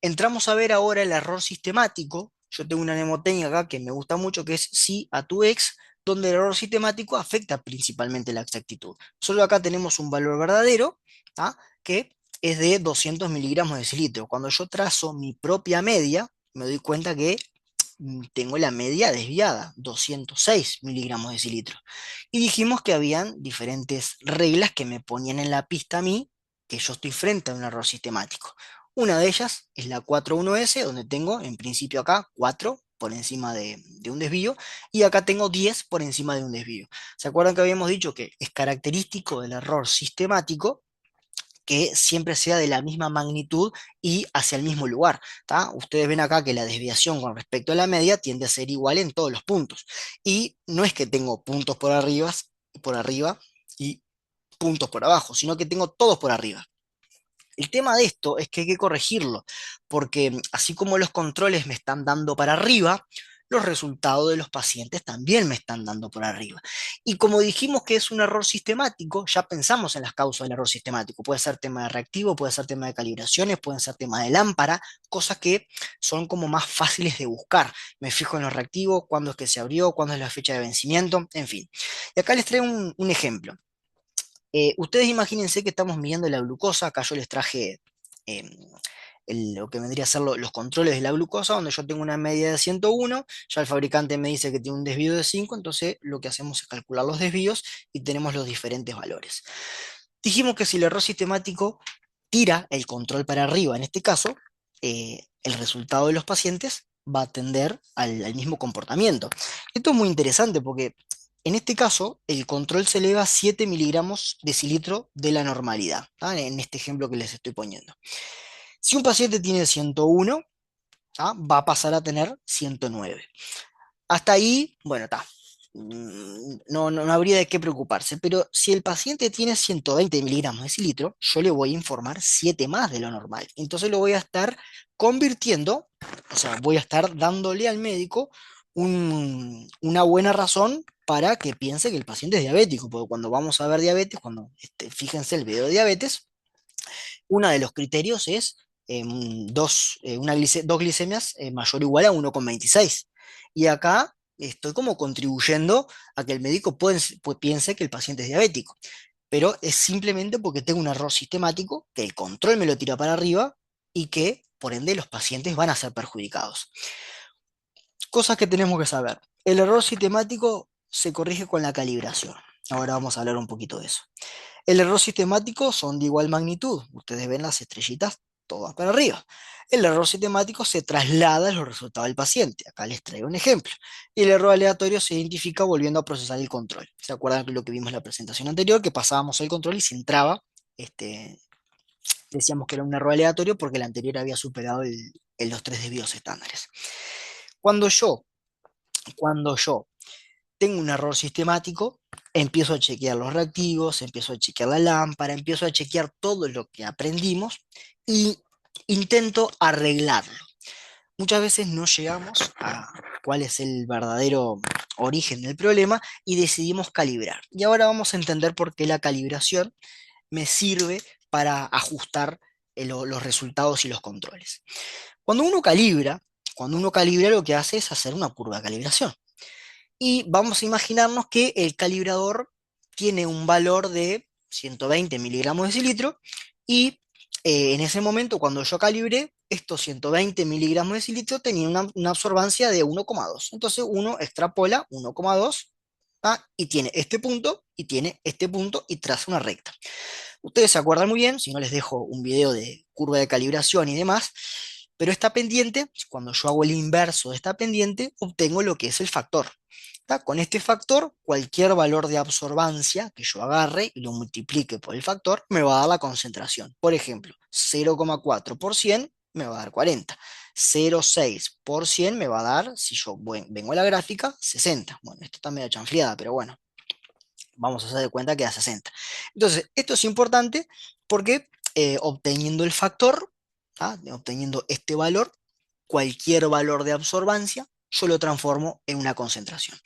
entramos a ver ahora el error sistemático, yo tengo una mnemotecnia acá que me gusta mucho, que es si a tu ex, donde el error sistemático afecta principalmente la exactitud. Solo acá tenemos un valor verdadero, ¿tá? Que es de 200 miligramos de decilitro. Cuando yo trazo mi propia media, me doy cuenta que tengo la media desviada, 206 miligramos de decilitro. Y dijimos que habían diferentes reglas que me ponían en la pista a mí que yo estoy frente a un error sistemático. Una de ellas es la 41S, donde tengo en principio acá 4 por encima de un desvío y acá tengo 10 por encima de un desvío. ¿Se acuerdan que habíamos dicho que es característico del error sistemático que siempre sea de la misma magnitud y hacia el mismo lugar? ¿Tá? Ustedes ven acá que la desviación con respecto a la media tiende a ser igual en todos los puntos. Y no es que tengo puntos por arriba y puntos por abajo, sino que tengo todos por arriba. El tema de esto es que hay que corregirlo, porque así como los controles me están dando para arriba, los resultados de los pacientes también me están dando por arriba. Y como dijimos que es un error sistemático, ya pensamos en las causas del error sistemático. Puede ser tema de reactivo, puede ser tema de calibraciones, pueden ser tema de lámpara, cosas que son como más fáciles de buscar. Me fijo en los reactivos, cuándo es que se abrió, cuándo es la fecha de vencimiento, en fin. Y acá les traigo un ejemplo. Ustedes imagínense que estamos midiendo la glucosa, acá yo les traje em, lo que vendría a ser los controles de la glucosa, donde yo tengo una media de 101, ya el fabricante me dice que tiene un desvío de 5, entonces lo que hacemos es calcular los desvíos y tenemos los diferentes valores. Dijimos que si el error sistemático tira el control para arriba, en este caso, el resultado de los pacientes va a tender al mismo comportamiento. Esto es muy interesante porque en este caso el control se eleva a 7 miligramos decilitro de la normalidad, ¿tá? En este ejemplo que les estoy poniendo. Si un paciente tiene 101, ¿tá? Va a pasar a tener 109. Hasta ahí, bueno, está. No habría de qué preocuparse, pero si el paciente tiene 120 miligramos de cilitro, yo le voy a informar 7 más de lo normal. Entonces lo voy a estar convirtiendo, o sea, voy a estar dándole al médico una buena razón para que piense que el paciente es diabético, porque cuando vamos a ver diabetes, cuando fíjense el video de diabetes, uno de los criterios es dos glicemias mayor o igual a 1,26. Y acá estoy como contribuyendo a que el médico piense que el paciente es diabético. Pero es simplemente porque tengo un error sistemático, que el control me lo tira para arriba y que, por ende, los pacientes van a ser perjudicados. Cosas que tenemos que saber. El error sistemático se corrige con la calibración. Ahora vamos a hablar un poquito de eso. El error sistemático son de igual magnitud. Ustedes ven las estrellitas todas para arriba. El error sistemático se traslada a los resultados del paciente. Acá les traigo un ejemplo. Y el error aleatorio se identifica volviendo a procesar el control. ¿Se acuerdan de lo que vimos en la presentación anterior? Que pasábamos el control y se entraba, decíamos que era un error aleatorio porque el anterior había superado los tres desvíos estándares. Cuando yo, cuando yo tengo un error sistemático, empiezo a chequear los reactivos, empiezo a chequear la lámpara, empiezo a chequear todo lo que aprendimos y intento arreglarlo. Muchas veces no llegamos a cuál es el verdadero origen del problema y decidimos calibrar. Y ahora vamos a entender por qué la calibración me sirve para ajustar los resultados y los controles. Cuando uno calibra, cuando uno calibra lo que hace es hacer una curva de calibración. Y vamos a imaginarnos que el calibrador tiene un valor de 120 miligramos de cilitro y en ese momento cuando yo calibré, estos 120 miligramos de cilitro tenían una absorbancia de 1,2. Entonces uno extrapola 1,2, ¿ah? Y tiene este punto y tiene este punto y traza una recta. Ustedes se acuerdan muy bien, si no les dejo un video de curva de calibración y demás, pero esta pendiente, cuando yo hago el inverso de esta pendiente, obtengo lo que es el factor. ¿Tá? Con este factor, cualquier valor de absorbancia que yo agarre y lo multiplique por el factor, me va a dar la concentración. Por ejemplo, 0,4 por 100 me va a dar 40. 0,6 por 100 me va a dar, si yo vengo a la gráfica, 60. Bueno, esto está medio chanfleada, pero bueno, vamos a hacer de cuenta que da 60. Entonces, esto es importante porque obteniendo el factor, ¿ah? Obteniendo este valor, cualquier valor de absorbancia, yo lo transformo en una concentración.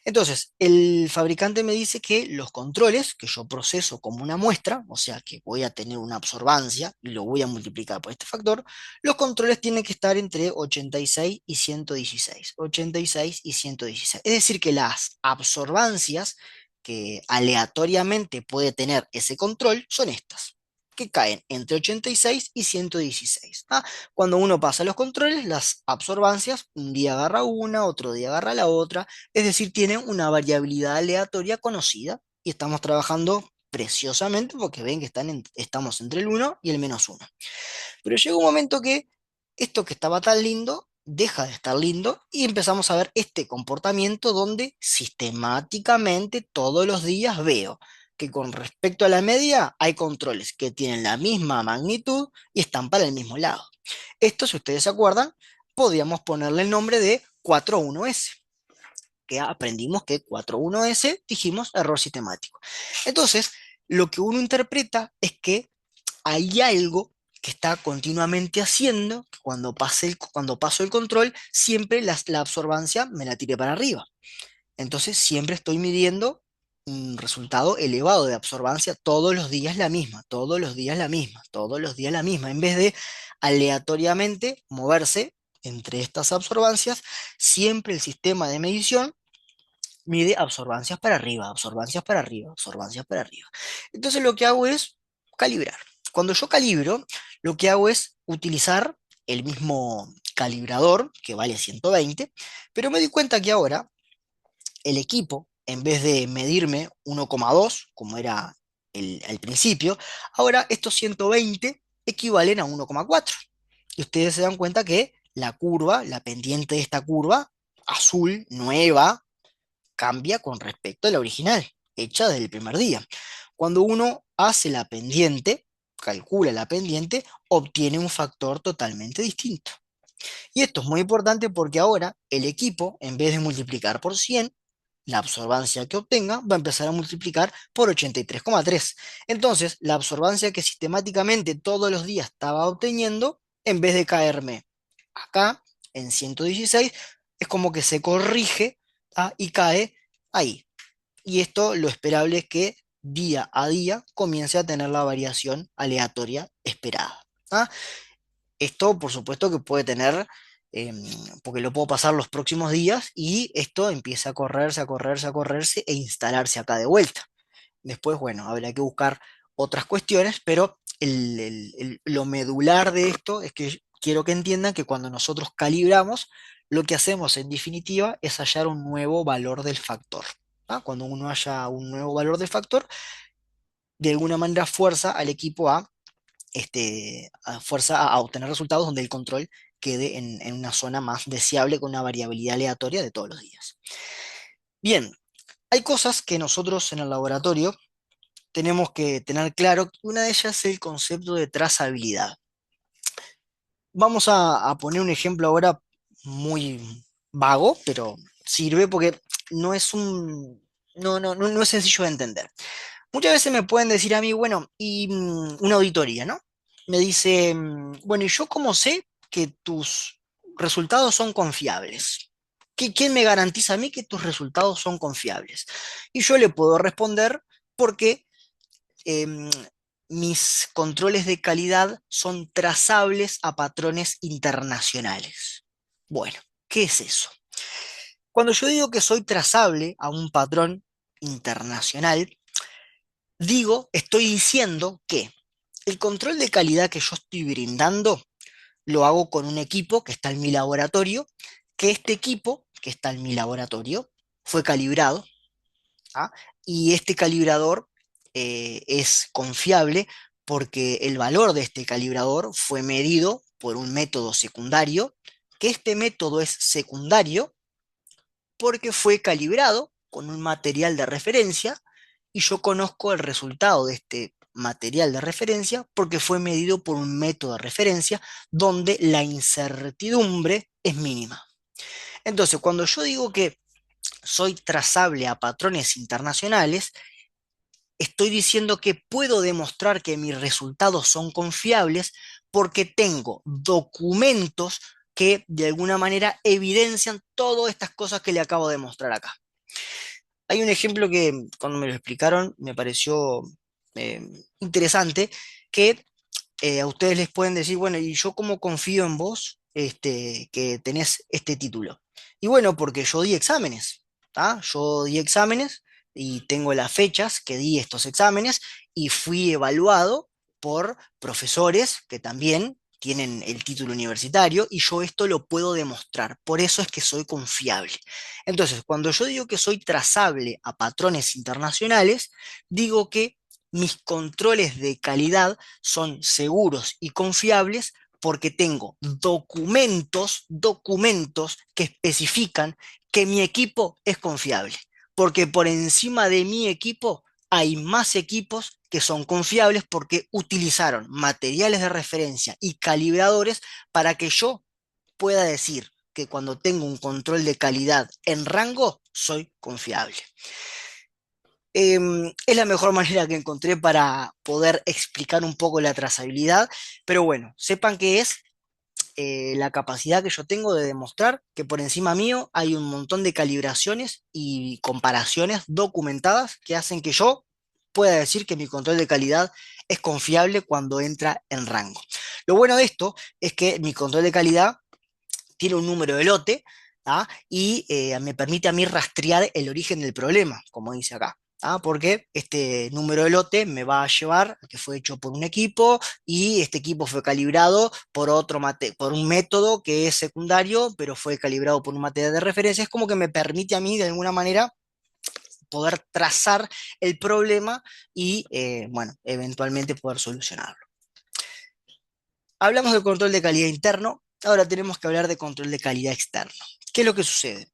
Entonces, el fabricante me dice que los controles que yo proceso como una muestra, o sea que voy a tener una absorbancia y lo voy a multiplicar por este factor, los controles tienen que estar entre 86 y 116. 86 y 116. Es decir, que las absorbancias que aleatoriamente puede tener ese control son estas, que caen entre 86 y 116. ¿Ah? Cuando uno pasa los controles, las absorbancias, un día agarra una, otro día agarra la otra, es decir, tienen una variabilidad aleatoria conocida y estamos trabajando preciosamente porque ven que estamos entre el 1 y el -1. Pero llega un momento que esto que estaba tan lindo deja de estar lindo y empezamos a ver este comportamiento donde sistemáticamente todos los días veo que con respecto a la media hay controles que tienen la misma magnitud y están para el mismo lado. Esto, si ustedes se acuerdan, podríamos ponerle el nombre de 41S, que aprendimos que 41S dijimos error sistemático. Entonces, lo que uno interpreta es que hay algo que está continuamente haciendo que cuando paso el control, siempre la absorbancia me la tire para arriba. Entonces siempre estoy midiendo un resultado elevado de absorbancia todos los días la misma, todos los días la misma, todos los días la misma, en vez de aleatoriamente moverse entre estas absorbancias, siempre el sistema de medición mide absorbancias para arriba, absorbancias para arriba, absorbancias para arriba. Entonces lo que hago es calibrar. Cuando yo calibro, lo que hago es utilizar el mismo calibrador, que vale 120, pero me di cuenta que ahora el equipo, en vez de medirme 1,2, como era al principio, ahora estos 120 equivalen a 1,4. Y ustedes se dan cuenta que la curva, la pendiente de esta curva, azul, nueva, cambia con respecto a la original, hecha desde el primer día. Cuando uno hace la pendiente, calcula la pendiente, obtiene un factor totalmente distinto. Y esto es muy importante porque ahora el equipo, en vez de multiplicar por 100, la absorbancia que obtenga va a empezar a multiplicar por 83,3. Entonces, la absorbancia que sistemáticamente todos los días estaba obteniendo, en vez de caerme acá en 116, es como que se corrige, y cae ahí. Y esto lo esperable es que día a día comience a tener la variación aleatoria esperada. ¿Ah? Esto, por supuesto, que puede tener, em, porque lo puedo pasar los próximos días y esto empieza a correrse, a correrse, a correrse e instalarse acá de vuelta. Después, bueno, habrá que buscar otras cuestiones, pero lo medular de esto es que quiero que entiendan que cuando nosotros calibramos, lo que hacemos en definitiva es hallar un nuevo valor del factor. ¿Ah? Cuando uno halla un nuevo valor del factor, de alguna manera fuerza al equipo a obtener resultados donde el control quede en una zona más deseable con una variabilidad aleatoria de todos los días. Bien, hay cosas que nosotros en el laboratorio tenemos que tener claro. Una de ellas es el concepto de trazabilidad. Vamos a poner un ejemplo ahora muy vago, pero sirve porque no es no es sencillo de entender. Muchas veces me pueden decir a mí, bueno, y una auditoría, ¿no? Me dice, bueno, ¿y yo cómo sé que tus resultados son confiables? ¿Quién me garantiza a mí que tus resultados son confiables? Y yo le puedo responder porque em, mis controles de calidad son trazables a patrones internacionales. Bueno, ¿qué es eso? Cuando yo digo que soy trazable a un patrón internacional, estoy diciendo que el control de calidad que yo estoy brindando lo hago con un equipo que está en mi laboratorio, que este equipo que está en mi laboratorio fue calibrado, ¿ah? Y este calibrador es confiable porque el valor de este calibrador fue medido por un método secundario, que este método es secundario porque fue calibrado con un material de referencia y yo conozco el resultado de este material de referencia porque fue medido por un método de referencia donde la incertidumbre es mínima. Entonces, cuando yo digo que soy trazable a patrones internacionales, estoy diciendo que puedo demostrar que mis resultados son confiables porque tengo documentos que de alguna manera evidencian todas estas cosas que le acabo de mostrar acá. Hay un ejemplo que cuando me lo explicaron me pareció eh, interesante, que a ustedes les pueden decir, bueno, ¿y yo cómo confío en vos, que tenés este título? Y bueno, porque yo di exámenes, ¿tá? Yo di exámenes y tengo las fechas que di estos exámenes y fui evaluado por profesores que también tienen el título universitario y yo esto lo puedo demostrar. Por eso es que soy confiable. Entonces, cuando yo digo que soy trazable a patrones internacionales, digo que mis controles de calidad son seguros y confiables porque tengo documentos que especifican que mi equipo es confiable. Porque por encima de mi equipo hay más equipos que son confiables porque utilizaron materiales de referencia y calibradores para que yo pueda decir que cuando tengo un control de calidad en rango, soy confiable. Es la mejor manera que encontré para poder explicar un poco la trazabilidad, pero bueno, sepan que es la capacidad que yo tengo de demostrar que por encima mío hay un montón de calibraciones y comparaciones documentadas que hacen que yo pueda decir que mi control de calidad es confiable cuando entra en rango. Lo bueno de esto es que mi control de calidad tiene un número de lote, ¿ah? Y me permite a mí rastrear el origen del problema, como dice acá. Porque este número de lote me va a llevar a que fue hecho por un equipo y este equipo fue calibrado por por un método que es secundario, pero fue calibrado por un material de referencia. Es como que me permite a mí de alguna manera poder trazar el problema y, bueno, eventualmente poder solucionarlo. Hablamos del control de calidad interno, ahora tenemos que hablar de control de calidad externo. ¿Qué es lo que sucede?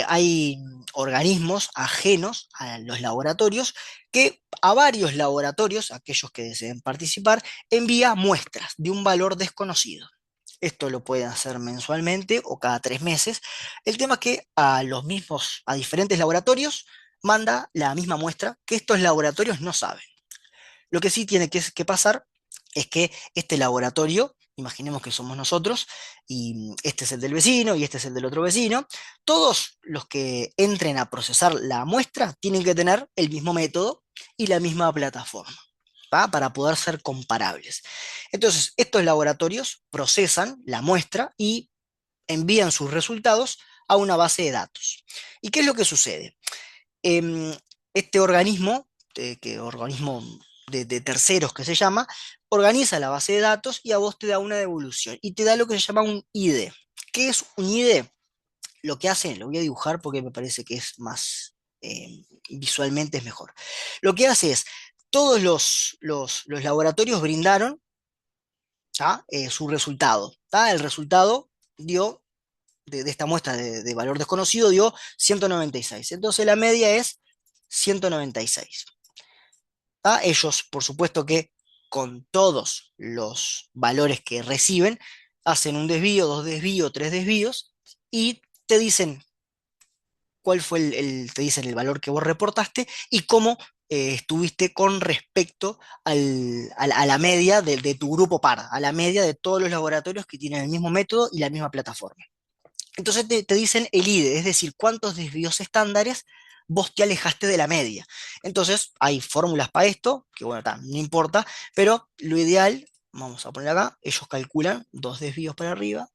Hay organismos ajenos a los laboratorios que a varios laboratorios, aquellos que deseen participar, envía muestras de un valor desconocido. Esto lo pueden hacer mensualmente o cada 3 meses. El tema es que a diferentes laboratorios, manda la misma muestra que estos laboratorios no saben. Lo que sí tiene que pasar es que este laboratorio, imaginemos que somos nosotros, y este es el del vecino y este es el del otro vecino, todos los que entren a procesar la muestra tienen que tener el mismo método y la misma plataforma, ¿va? Para poder ser comparables. Entonces, estos laboratorios procesan la muestra y envían sus resultados a una base de datos. ¿Y qué es lo que sucede? Em, este organismo, organismo de terceros que se llama, organiza la base de datos y a vos te da una devolución y te da lo que se llama un ID. ¿Qué es un ID? Lo que hace, lo voy a dibujar porque me parece que es más, visualmente es mejor. Lo que hace es, todos los laboratorios brindaron, ¿tá? Su resultado. ¿Tá? El resultado dio, de esta muestra de valor desconocido, dio 196. Entonces la media es 196. ¿Tá? Ellos, por supuesto que con todos los valores que reciben, hacen un desvío, dos desvíos, tres desvíos, y te dicen cuál fue te dicen el valor que vos reportaste y cómo estuviste con respecto a la media de tu grupo par, a la media de todos los laboratorios que tienen el mismo método y la misma plataforma. Entonces te dicen el IDE, es decir, cuántos desvíos estándares vos te alejaste de la media. Entonces hay fórmulas para esto, que bueno, no importa, pero lo ideal, vamos a poner acá, ellos calculan 2 desvíos para arriba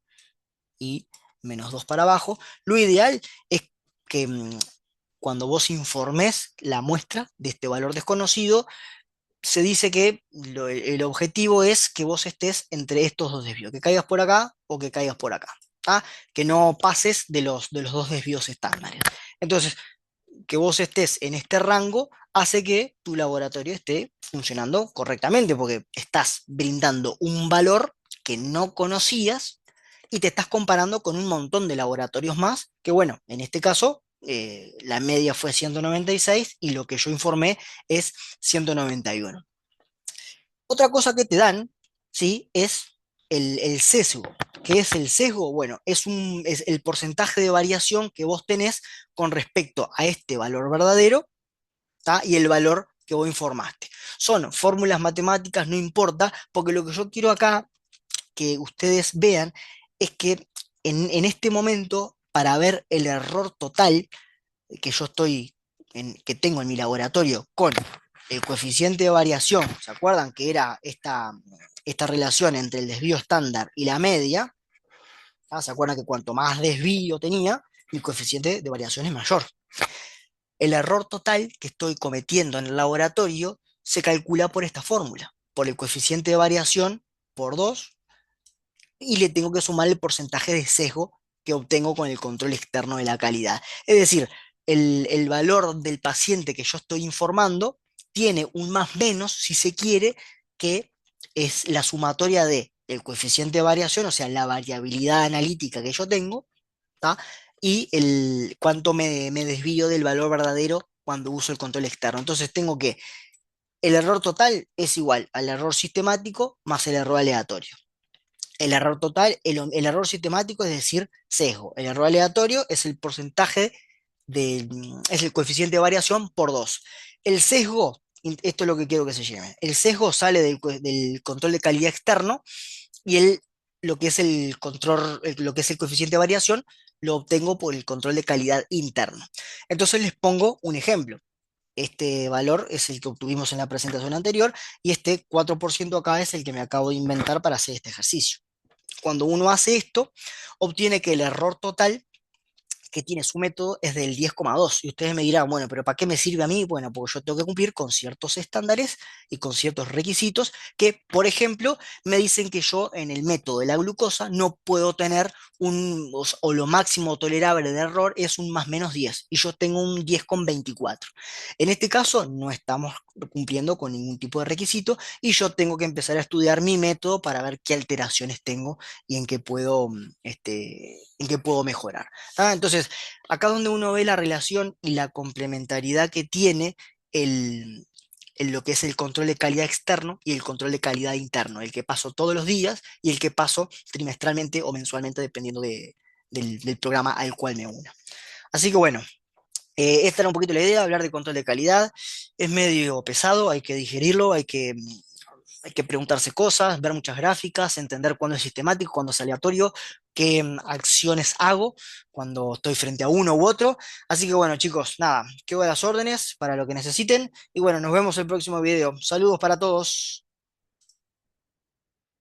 y -2 para abajo. Lo ideal es que cuando vos informes la muestra de este valor desconocido, se dice que el objetivo es que vos estés entre estos dos desvíos, que caigas por acá o que caigas por acá. ¿Ah? Que no pases de los dos desvíos estándares. Entonces, que vos estés en este rango hace que tu laboratorio esté funcionando correctamente, porque estás brindando un valor que no conocías y te estás comparando con un montón de laboratorios más, que bueno, en este caso la media fue 196 y lo que yo informé es 191. Otra cosa que te dan, ¿sí? Es el sesgo. ¿Qué es el sesgo? Bueno, es el porcentaje de variación que vos tenés con respecto a este valor verdadero, ¿tá? Y el valor que vos informaste. Son fórmulas matemáticas, no importa, porque lo que yo quiero acá que ustedes vean es que en este momento, para ver el error total que yo que tengo en mi laboratorio con el coeficiente de variación, ¿se acuerdan que era esta relación entre el desvío estándar y la media? ¿Ah? ¿Se acuerdan que cuanto más desvío tenía, mi coeficiente de variación es mayor? El error total que estoy cometiendo en el laboratorio se calcula por esta fórmula, por el coeficiente de variación por 2 y le tengo que sumar el porcentaje de sesgo que obtengo con el control externo de la calidad. Es decir, el valor del paciente que yo estoy informando tiene un más menos, si se quiere, que es la sumatoria de el coeficiente de variación, o sea, la variabilidad analítica que yo tengo, ¿tá? Y cuánto me desvío del valor verdadero cuando uso el control externo. Entonces tengo que el error total es igual al error sistemático más el error aleatorio. El error total, el error sistemático es decir, sesgo. El error aleatorio es el porcentaje es el coeficiente de variación por 2. El sesgo, esto es lo que quiero que se lleve. El sesgo sale del control de calidad externo y lo que es el control, lo que es el coeficiente de variación, lo obtengo por el control de calidad interno. Entonces les pongo un ejemplo. Este valor es el que obtuvimos en la presentación anterior y este 4% acá es el que me acabo de inventar para hacer este ejercicio. Cuando uno hace esto, obtiene que el error total que tiene su método es del 10,2. Y ustedes me dirán, bueno, pero ¿para qué me sirve a mí? Bueno, porque yo tengo que cumplir con ciertos estándares y con ciertos requisitos que, por ejemplo, me dicen que yo en el método de la glucosa no puedo tener o lo máximo tolerable de error es un más menos 10 y yo tengo un 10,24. En este caso no estamos cumpliendo con ningún tipo de requisito y yo tengo que empezar a estudiar mi método para ver qué alteraciones tengo y en qué puedo mejorar. ¿Ah? Entonces, acá donde uno ve la relación y la complementariedad que tiene el, lo que es el control de calidad externo y el control de calidad interno, el que paso todos los días y el que paso trimestralmente o mensualmente, dependiendo del programa al cual me una. Así que bueno, esta era un poquito la idea, hablar de control de calidad. Es medio pesado, hay que digerirlo, hay que preguntarse cosas, ver muchas gráficas, entender cuándo es sistemático, cuándo es aleatorio, qué acciones hago cuando estoy frente a uno u otro. Así que bueno, chicos, nada, quedo a las órdenes para lo que necesiten. Y bueno, nos vemos el próximo video. Saludos para todos.